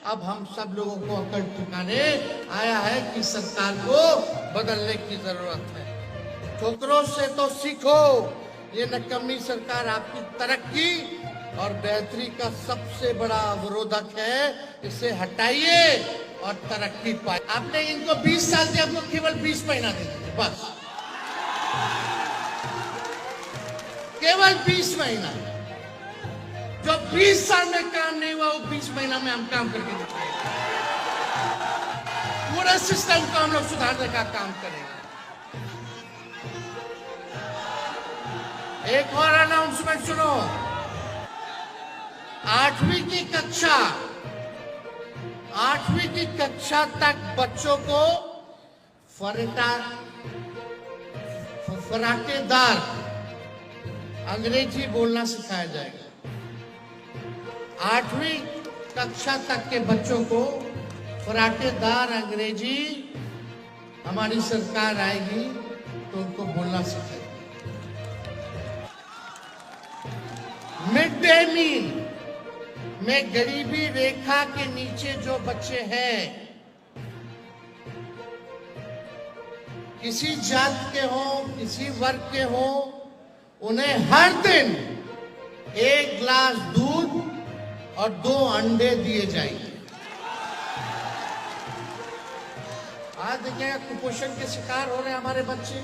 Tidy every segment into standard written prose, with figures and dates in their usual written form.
अब हम सब लोगों को अकल ठिकाने आया है कि सरकार को बदलने की जरूरत है। ठोकरों से तो सीखो, ये नकम्मी सरकार आपकी तरक्की और बेहतरी का सबसे बड़ा अवरोधक है। इसे हटाइए और तरक्की पाए। आपने इनको 20 साल से आपको केवल 20 महीना दे दीजिए, बस केवल 20 महीना। जो 20 साल में काम नहीं हुआ वो 20 महीना में हम काम करके दिखाएंगे। पूरा सिस्टम को हम लोग सुधारने का काम करेंगे। एक और अनाउंसमेंट सुनो। 8वीं की कक्षा तक बच्चों को फराटेदार अंग्रेजी बोलना सिखाया जाएगा। 8वीं कक्षा तक के बच्चों को फराटेदार अंग्रेजी हमारी सरकार आएगी तो उनको बोलना सिखाएगी। मिड डे मील में गरीबी रेखा के नीचे जो बच्चे हैं, किसी जात के हो, किसी वर्ग के हो, उन्हें हर दिन 1 गिलास दूध और 2 अंडे दिए जाएंगे। आज देखिएगा कुपोषण के शिकार हो रहे हैं हमारे बच्चे।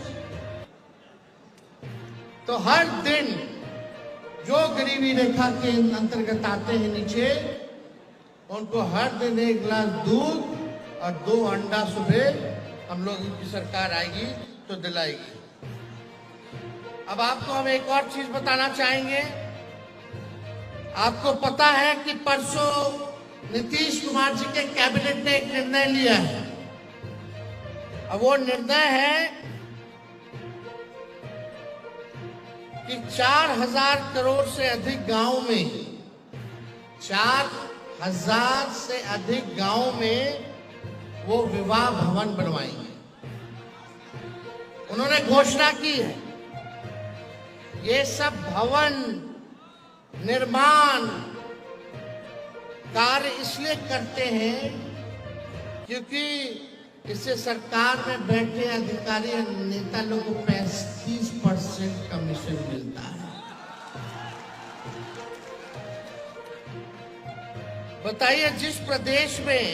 तो हर दिन जो गरीबी रेखा के अंतर्गत आते हैं नीचे, उनको हर दिन 1 गिलास दूध और 2 अंडा सुबह हम लोग की सरकार आएगी तो दिलाएगी। अब आपको हम एक और चीज बताना चाहेंगे। आपको पता है कि परसों नीतीश कुमार जी के कैबिनेट ने एक निर्णय लिया है। अब वो निर्णय है कि 4000 करोड़ से अधिक गांव में 4000 से अधिक गांव में वो विवाह भवन बनवाएंगे। उन्होंने घोषणा की है। ये सब भवन निर्माण कार्य इसलिए करते हैं क्योंकि इससे सरकार में बैठे अधिकारी और नेता लोगों को 35% कमीशन मिलता है। बताइए, जिस प्रदेश में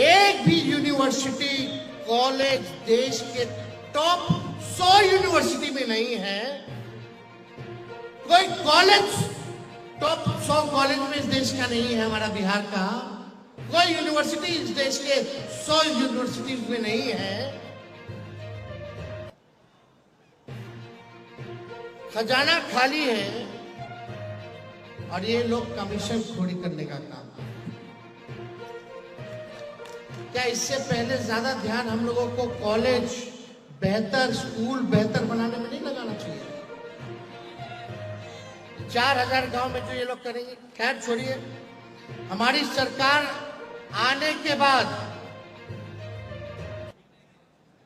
एक भी यूनिवर्सिटी कॉलेज देश के टॉप 100 यूनिवर्सिटी में नहीं है, कोई कॉलेज टॉप 100 कॉलेज में इस देश का नहीं है, हमारा बिहार का कोई यूनिवर्सिटी इस देश के 100 यूनिवर्सिटीज में नहीं है, खजाना खाली है और ये लोग कमीशन खोरी करने का काम। क्या इससे पहले ज्यादा ध्यान हम लोगों को कॉलेज बेहतर, स्कूल बेहतर बनाने में नहीं लगाना चाहिए? 4000 गांव में जो ये लोग करेंगे, खैर छोड़िए। हमारी सरकार आने के बाद,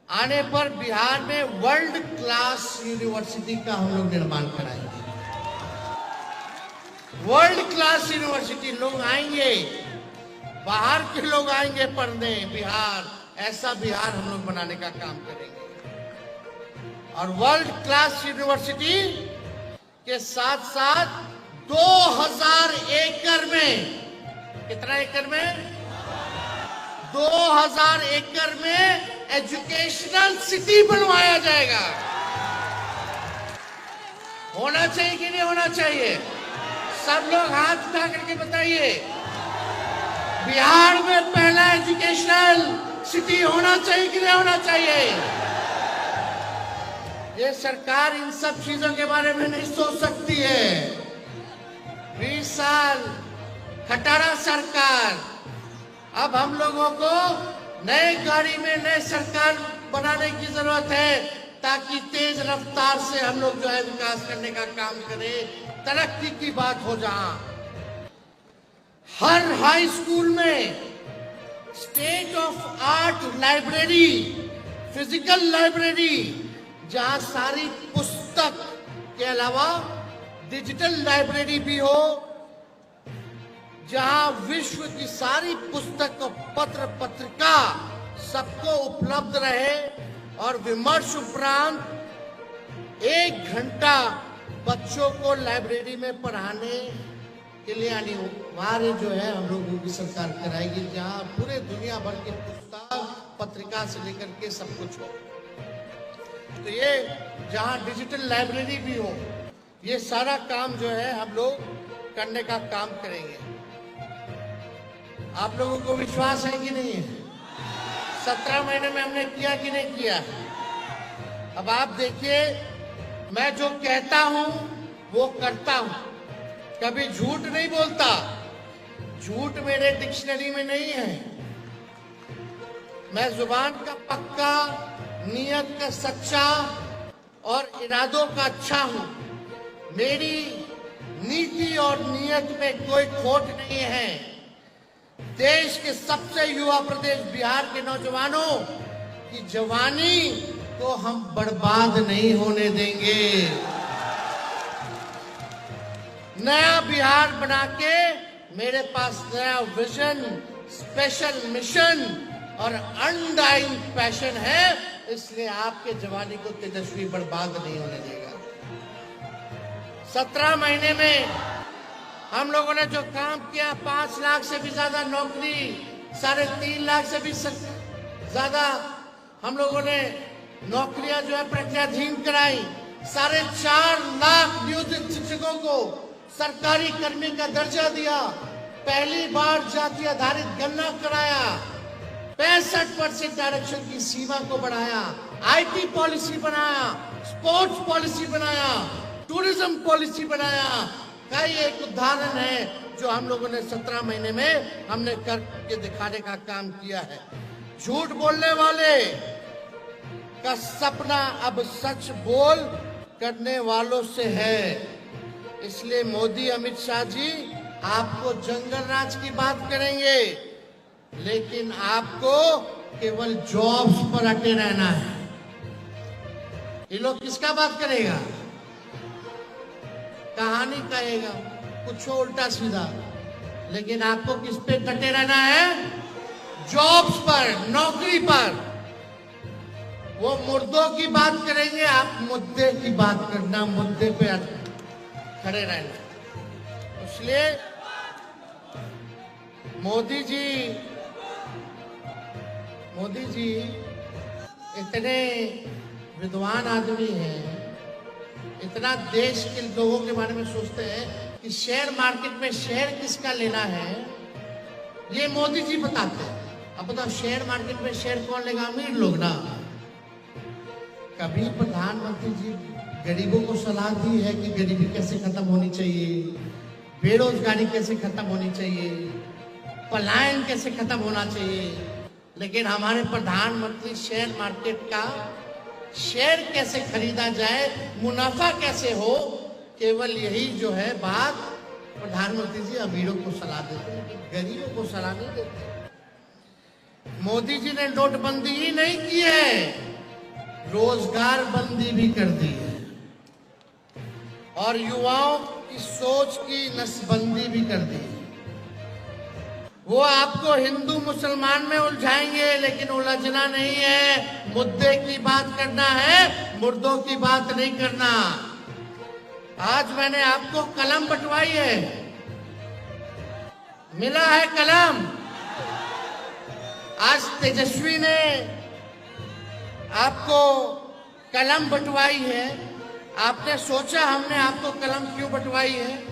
आने पर बिहार में वर्ल्ड क्लास यूनिवर्सिटी का हम लोग निर्माण कराएंगे। वर्ल्ड क्लास यूनिवर्सिटी, लोग आएंगे, बाहर के लोग आएंगे पढ़ने बिहार, ऐसा बिहार हम लोग बनाने का काम करेंगे। और वर्ल्ड क्लास यूनिवर्सिटी के साथ साथ 2000 एकड़ में, कितना एकड़ में? 2000 एकड़ में एजुकेशनल सिटी बनवाया जाएगा। होना चाहिए कि नहीं होना चाहिए? सब लोग हाथ उठा करके बताइए। बिहार में पहला एजुकेशनल सिटी होना चाहिए कि नहीं होना चाहिए? ये सरकार इन सब चीजों के बारे में नहीं सोच सकती है। 20 साल खटारा सरकार। अब हम लोगों को नए गाड़ी में नए सरकार बनाने की जरूरत है ताकि तेज रफ्तार से हम लोग जो है विकास करने का काम करें, तरक्की की बात हो। जहां हर हाई स्कूल में state of art library, physical library, जहां सारी पुस्तक के अलावा डिजिटल लाइब्रेरी भी हो, जहां विश्व की सारी पुस्तक और पत्र पत्रिका सबको उपलब्ध रहे और विमर्श उपरांत 1 घंटा बच्चों को लाइब्रेरी में पढ़ाने के लिए अनिवार्य जो है हम लोगों की सरकार कराएगी, जहां पूरे दुनिया भर की पुस्तक पत्रिका से लेकर के सब कुछ हो। तो ये जहां डिजिटल लाइब्रेरी भी हो, ये सारा काम जो है हम लोग करने का काम करेंगे। आप लोगों को विश्वास है कि नहीं है? 17 महीने में हमने किया कि नहीं किया? अब आप देखिए, मैं जो कहता हूं वो करता हूं, कभी झूठ नहीं बोलता। झूठ मेरे डिक्शनरी में नहीं है। मैं जुबान का पक्का, नियत का सच्चा और इरादों का अच्छा हूं। मेरी नीति और नियत में कोई खोट नहीं है। देश के सबसे युवा प्रदेश बिहार के नौजवानों की जवानी को हम बर्बाद नहीं होने देंगे। नया बिहार बना के मेरे पास नया विजन, स्पेशल मिशन और अनडाइंग पैशन है, इसलिए आपके जवानी को तेजस्वी बर्बाद नहीं होने देगा। 17 महीने में हम लोगों ने जो काम किया, 5 लाख से भी ज्यादा नौकरी, 3.5 लाख से भी ज्यादा हम लोगों ने नौकरियां जो है प्रक्रियाधीन कराई। 4.5 लाख नियोजित शिक्षकों को सरकारी कर्मी का दर्जा दिया। पहली बार जाति आधारित गणना कराया। 65% आरक्षण की सीमा को बढ़ाया। IT पॉलिसी बनाया, स्पोर्ट्स पॉलिसी बनाया, टूरिज्म पॉलिसी बनाया। का ये एक उदाहरण है जो हम लोगों ने 17 महीने में हमने करके दिखाने का काम किया है। झूठ बोलने वाले का सपना अब सच बोल करने वालों से है। इसलिए मोदी, अमित शाह जी आपको जंगल राज की बात करेंगे, लेकिन आपको केवल जॉब्स पर अटे रहना है। ये लोग किसका बात करेगा? कहानी कहेगा, कुछ उल्टा सीधा, लेकिन आपको किस पे डटे रहना है? जॉब्स पर, नौकरी पर। वो मुर्दों की बात करेंगे, आप मुद्दे की बात करना, मुद्दे पे खड़े रहना। इसलिए मोदी जी इतने विद्वान आदमी हैं, इतना देश के लोगों के बारे में सोचते हैं कि शेयर मार्केट में शेयर किसका लेना है, ये मोदी जी बताते हैं। अब बताओ, शेयर मार्केट में शेयर कौन लेगा? अमीर लोग ना। कभी प्रधानमंत्री जी गरीबों को सलाह दी है कि गरीबी कैसे खत्म होनी चाहिए, बेरोजगारी कैसे खत्म होनी चाहिए, पलायन कैसे खत्म होना चाहिए? लेकिन हमारे प्रधानमंत्री शेयर मार्केट का शेयर कैसे खरीदा जाए, मुनाफा कैसे हो, केवल यही जो है बात प्रधानमंत्री जी अमीरों को सलाह देते हैं, लेकिन गरीबों को सलाह नहीं देते। मोदी जी ने नोटबंदी ही नहीं की है, रोजगार बंदी भी कर दी है और युवाओं की सोच की नसबंदी भी कर दी है। वो आपको हिंदू मुसलमान में उलझाएंगे, लेकिन उलझना नहीं है। मुद्दे की बात करना है, मुर्दों की बात नहीं करना। आज मैंने आपको कलम बंटवाई है, मिला है कलम। आज तेजस्वी ने आपको कलम बंटवाई है। आपने सोचा हमने आपको कलम क्यों बंटवाई है?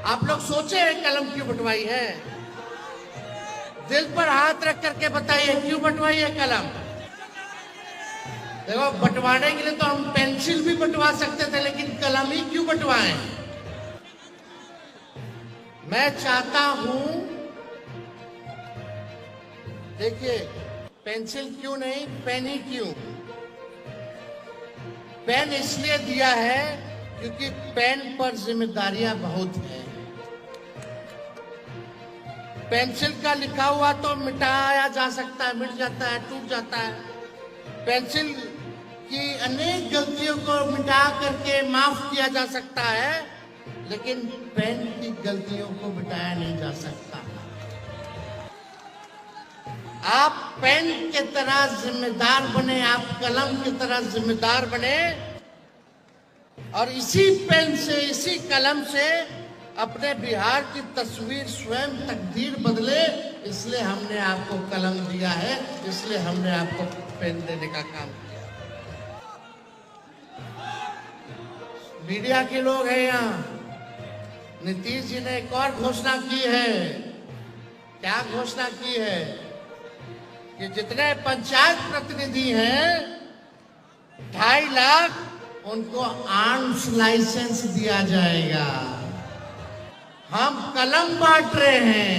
आप लोग सोचे हैं कलम क्यों बंटवाई है? दिल पर हाथ रख करके बताइए, क्यों बंटवाई है कलम? देखो, बंटवाने के लिए तो हम पेंसिल भी बंटवा सकते थे, लेकिन कलम ही क्यों बंटवाए? मैं चाहता हूं, देखिए, पेंसिल क्यों नहीं, पेन ही क्यों? पेन इसलिए दिया है क्योंकि पेन पर जिम्मेदारियां बहुत हैं। पेंसिल का लिखा हुआ तो मिटाया जा सकता है, मिट जाता है, टूट जाता है। पेंसिल की अनेक गलतियों को मिटा करके माफ किया जा सकता है, लेकिन पेन की गलतियों को मिटाया नहीं जा सकता। आप पेन की तरह जिम्मेदार बने, आप कलम की तरह जिम्मेदार बने और इसी पेन से, इसी कलम से अपने बिहार की तस्वीर, स्वयं तकदीर बदले। इसलिए हमने आपको कलम दिया है, इसलिए हमने आपको पेन देने का काम किया। मीडिया के लोग हैं यहाँ। नीतीश जी ने एक और घोषणा की है। क्या घोषणा की है? कि जितने पंचायत प्रतिनिधि हैं 2.5 लाख उनको आर्म्स लाइसेंस दिया जाएगा। हम कलम बांट रहे हैं,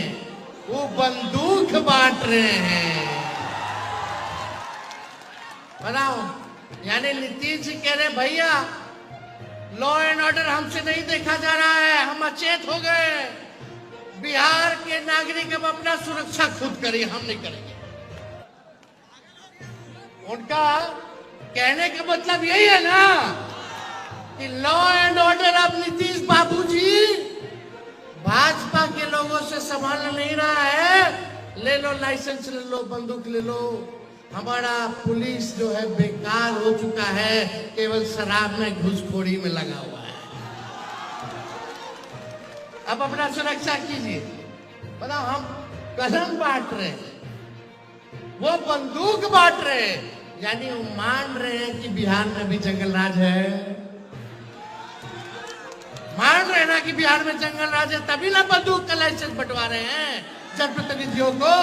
वो बंदूक बांट रहे हैं। बताओ, यानी नीतीश जी कह रहे भैया लॉ एंड ऑर्डर हमसे नहीं देखा जा रहा है, हम अचेत हो गए। बिहार के नागरिक अब अपना सुरक्षा खुद करेंगे, हम नहीं करेंगे। उनका कहने का मतलब यही है ना कि लॉ एंड ऑर्डर अब नीतीश बाबूजी भाजपा के लोगों से संभाल नहीं रहा है। ले लो लाइसेंस, ले लो बंदूक, ले लो। हमारा पुलिस जो है बेकार हो चुका है, केवल शराब में घुसखोरी में लगा हुआ है। अब अपना सुरक्षा कीजिए। बताओ, हम कलम बांट रहे हैं, वो बंदूक बांट रहे हैं, यानी वो मान रहे हैं कि बिहार में भी जंगल राज है। मान रहे ना कि बिहार में जंगल राज है, तभी ना बंदूक का लाइसेंस बंटवा रहे हैं जनप्रतिनिधियों को।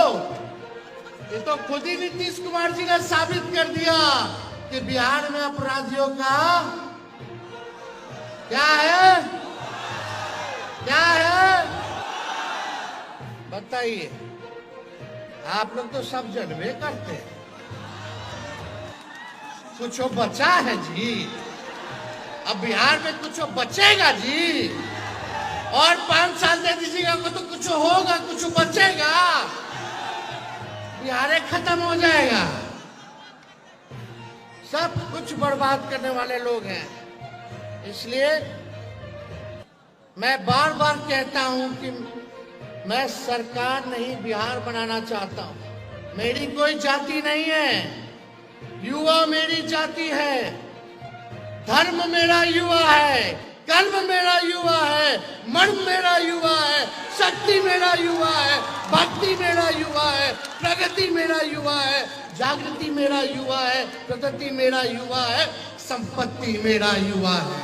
ये तो खुद ही नीतीश कुमार जी ने साबित कर दिया कि बिहार में अपराधियों का क्या है, क्या है बताइए। आप लोग तो सब जानबे करते हैं। कुछ बचा है जी? अब बिहार में कुछ बचेगा जी? और 5 साल दे दीजिएगा तो कुछ होगा, कुछ बचेगा? बिहार खत्म हो जाएगा। सब कुछ बर्बाद करने वाले लोग हैं। इसलिए मैं बार बार कहता हूं कि मैं सरकार नहीं बिहार बनाना चाहता हूं। मेरी कोई जाति नहीं है, युवा मेरी जाति है, धर्म मेरा युवा है, कर्म मेरा युवा है, मन मेरा युवा है, शक्ति मेरा युवा है, भक्ति मेरा युवा है, प्रगति मेरा युवा है, जागृति मेरा युवा है, प्रगति मेरा युवा है, संपत्ति मेरा युवा है।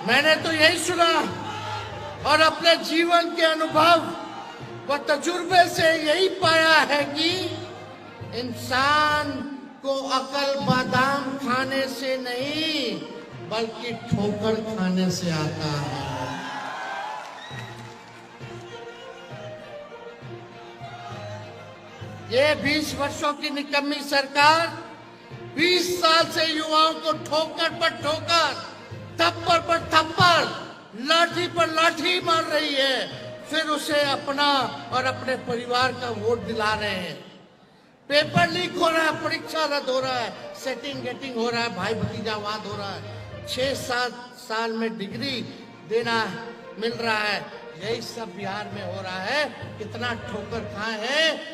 मैंने तो यही सुना और अपने जीवन के अनुभव व तजुर्बे से यही पाया है कि इंसान को अकल बादाम खाने से नहीं बल्कि ठोकर खाने से आता है। ये 20 वर्षों की निकम्मी सरकार 20 साल से युवाओं को ठोकर पर ठोकर, थप्पड़ पर थप्पड़, लाठी पर लाठी मार रही है। फिर उसे अपना और अपने परिवार का वोट दिला रहे हैं। पेपर लीक हो रहा है, परीक्षा रद्द हो रहा है, सेटिंग गेटिंग हो रहा है, भाई भतीजावाद हो रहा है, 6-7 साल में डिग्री देना मिल रहा है। यही सब बिहार में हो रहा है। कितना ठोकर खाए हैं।